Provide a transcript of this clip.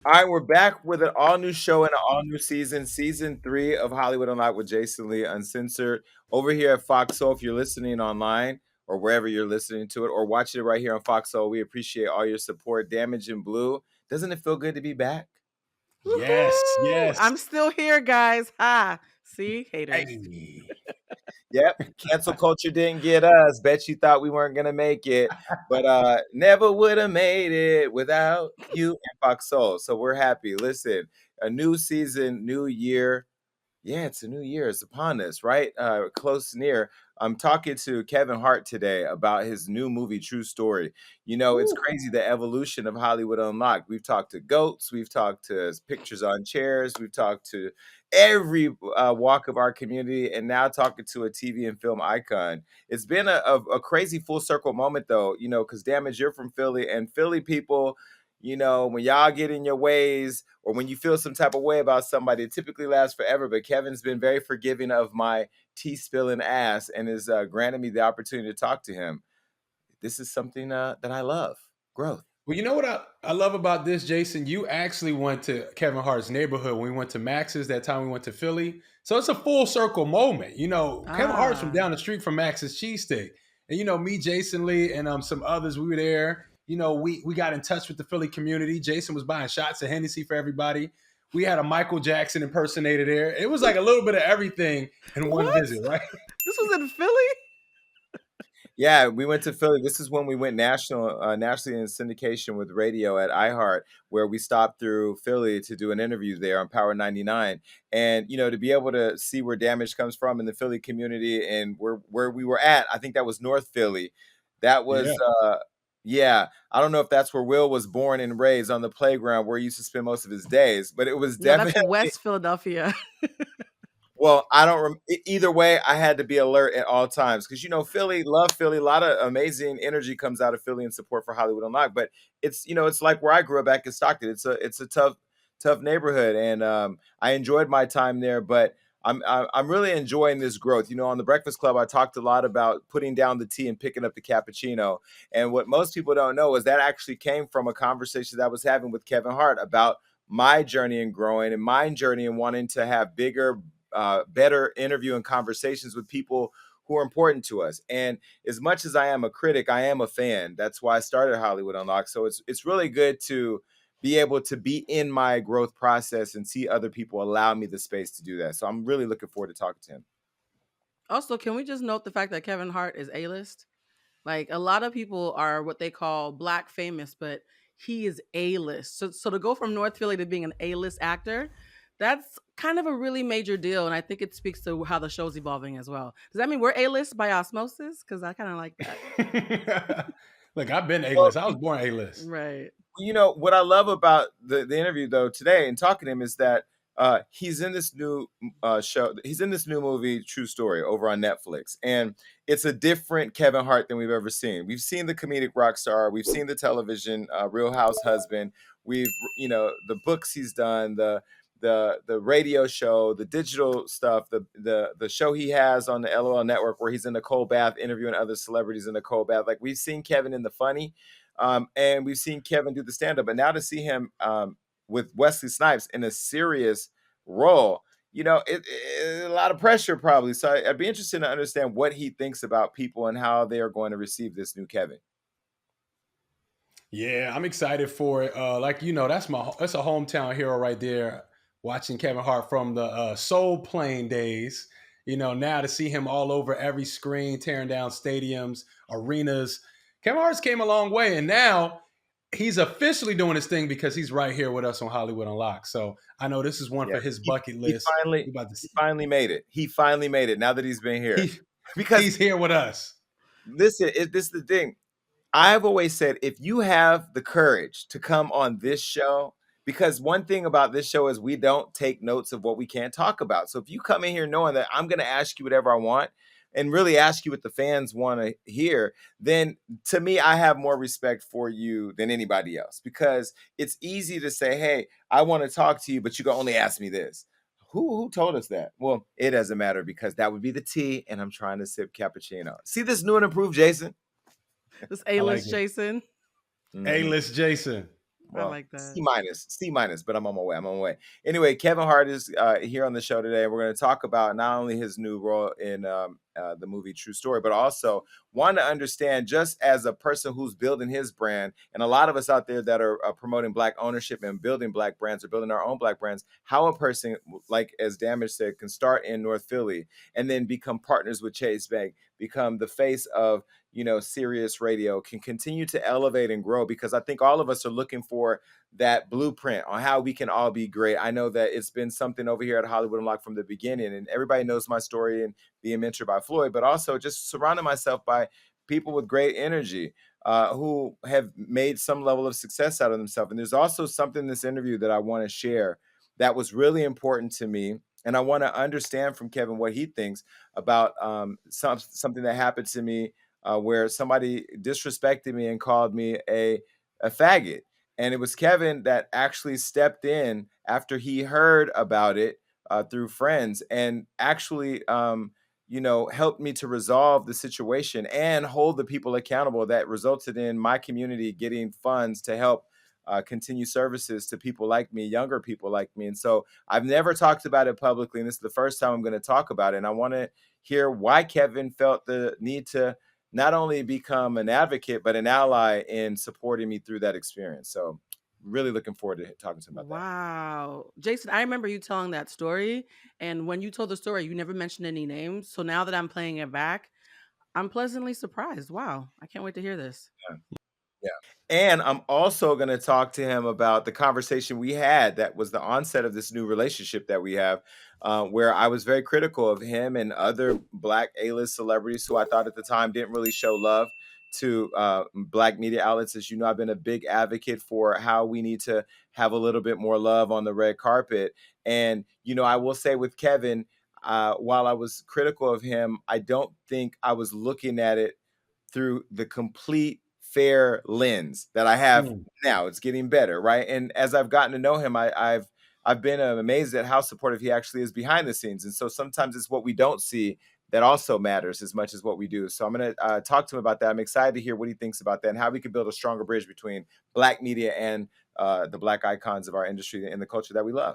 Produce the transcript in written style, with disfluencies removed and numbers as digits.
All right, we're back with an all new show and an all new season, season 3 of Hollywood Unlocked with Jason Lee Uncensored. Over here at Fox Soul, if you're listening online or wherever you're listening to it, or watching it right here on Fox Soul, we appreciate all your support. Damage in Blue. Doesn't it feel good to be back? Yes, Woohoo! yes. I'm still here, guys. Ha! See, haters. Hey. Yep. Cancel culture didn't get us. Bet you thought we weren't gonna make it. But never would have made it without you and Fox Soul. So we're happy. Listen, a new season, new year. Yeah, it's a new year. It's upon us, right? Close near. I'm talking to Kevin Hart today about his new movie, True Story. You know, it's Woo. crazy the evolution of Hollywood Unlocked. We've talked to goats, we've talked to pictures on chairs, we've talked to every walk of our community, and now talking to a TV and film icon. It's been a crazy full circle moment, though, you know, because Damage, you're from Philly, and Philly people, you know, when y'all get in your ways or when you feel some type of way about somebody, it typically lasts forever. But Kevin's been very forgiving of my tea spilling ass and has granted me the opportunity to talk to him. This is something that I love. Growth. Well, you know what I love about this, Jason? You actually went to Kevin Hart's neighborhood when we went to Max's that time we went to Philly. So it's a full circle moment. You know, Kevin Hart's from Ah. down the street from Max's Cheesesteak. And you know, me, Jason Lee, and some others, we were there. You know, we got in touch with the Philly community. Jason was buying shots of Hennessy for everybody. We had a Michael Jackson impersonator there. It was like a little bit of everything in one What? visit, right? This was in Philly? Yeah, we went to Philly. This is when we went nationally in syndication with radio at iHeart, where we stopped through Philly to do an interview there on Power 99. And, you know, to be able to see where Damage comes from in the Philly community and where we were at, I think that was North Philly. That Yeah. was, yeah, I don't know if that's where Will was born and raised on the playground where he used to spend most of his days, but it was No, that's definitely. West Philadelphia. Well, I don't either way, I had to be alert at all times because, you know, Philly, love Philly. A lot of amazing energy comes out of Philly and support for Hollywood Unlocked. But it's, you know, it's like where I grew up back in Stockton. It's a tough neighborhood, and I enjoyed my time there. But I'm really enjoying this growth. You know, on the Breakfast Club, I talked a lot about putting down the tea and picking up the cappuccino. And what most people don't know is that actually came from a conversation that I was having with Kevin Hart about my journey in growing and my journey in wanting to have bigger, better interview and conversations with people who are important to us. And as much as I am a critic, I am a fan. That's why I started Hollywood Unlocked. So it's really good to be able to be in my growth process and see other people allow me the space to do that. So I'm really looking forward to talking to him. Also, can we just note the fact that Kevin Hart is A-list? Like a lot of people are what they call black famous, but he is A-list. So to go from North Philly to being an A-list actor, that's kind of a really major deal. And I think it speaks to how the show's evolving as well. Does that mean we're A-list by osmosis? Because I kind of like that. Look, I've been Well, A-list. I was born A-list. Right. you know what I love about the interview though today and talking to him is that he's in this new show. He's in this new movie, True Story, over on Netflix, and it's a different Kevin Hart than we've ever seen. We've seen the comedic rock star. We've seen the television Real House husband. We've, you know, the books he's done, the radio show, the digital stuff, the show he has on the LOL network where he's in the cold bath interviewing other celebrities in the cold bath. Like we've seen Kevin in the funny, and we've seen Kevin do the stand up, but now to see him with Wesley Snipes in a serious role, you know, a lot of pressure probably. So I'd be interested to understand what he thinks about people and how they are going to receive this new Kevin. Yeah, I'm excited for it. Like you know, that's a hometown hero right there. Watching Kevin Hart from the Soul Plane days, you know, now to see him all over every screen, tearing down stadiums, arenas. Kevin Hart's came a long way, and now he's officially doing his thing because he's right here with us on Hollywood Unlocked. So I know this is one Yeah, for his he, bucket he list. finally We about to he see. finally made it. He finally made it. Now that he's been here, He because he's here with us. listen, this is the thing. I've always said if you have the courage to come on this show, because one thing about this show is we don't take notes of what we can't talk about. So if you come in here knowing that I'm going to ask you whatever I want and really ask you what the fans want to hear, then to me, I have more respect for you than anybody else because it's easy to say, hey, I want to talk to you, but you can only ask me this. Who told us that? Well, it doesn't matter because that would be the tea, and I'm trying to sip cappuccino. See this new and improved Jason? This I like A-list it. Jason. Mhm. A-list Jason. I Well, like that. C minus, but I'm on my way. I'm on my way. Anyway, Kevin Hart is here on the show today. We're going to talk about not only his new role in the movie True Story, but also want to understand, just as a person who's building his brand, and a lot of us out there that are promoting Black ownership and building Black brands or building our own Black brands, how a person, like as Damage said, can start in North Philly and then become partners with Chase Bank, become the face of Sirius Radio, can continue to elevate and grow, because I think all of us are looking for that blueprint on how we can all be great. I know that it's been something over here at Hollywood Unlocked from the beginning, and everybody knows my story and being mentored by Floyd, but also just surrounding myself by people with great energy who have made some level of success out of themselves. And there's also something in this interview that I want to share that was really important to me. And I want to understand from Kevin what he thinks about something that happened to me where somebody disrespected me and called me a faggot. And it was Kevin that actually stepped in after he heard about it through friends, and actually, helped me to resolve the situation and hold the people accountable that resulted in my community getting funds to help continue services to people like me, younger people like me. And so I've never talked about it publicly, and this is the first time I'm going to talk about it. And I want to hear why Kevin felt the need to not only become an advocate, but an ally in supporting me through that experience. So really looking forward to talking to him about that. Wow. Jason, I remember you telling that story. And when you told the story, you never mentioned any names. So now that I'm playing it back, I'm pleasantly surprised. Wow. I can't wait to hear this. Yeah. Yeah. And I'm also going to talk to him about the conversation we had that was the onset of this new relationship that we have, where I was very critical of him and other Black A-list celebrities who I thought at the time didn't really show love to Black media outlets. As you know, I've been a big advocate for how we need to have a little bit more love on the red carpet. And, I will say with Kevin, while I was critical of him, I don't think I was looking at it through the complete fair lens that I have Mm. now. It's getting better, right? And as I've gotten to know him, I've been amazed at how supportive he actually is behind the scenes. And so sometimes it's what we don't see that also matters as much as what we do. So I'm going to talk to him about that. I'm excited to hear what he thinks about that and how we can build a stronger bridge between Black media and the Black icons of our industry and the culture that we love.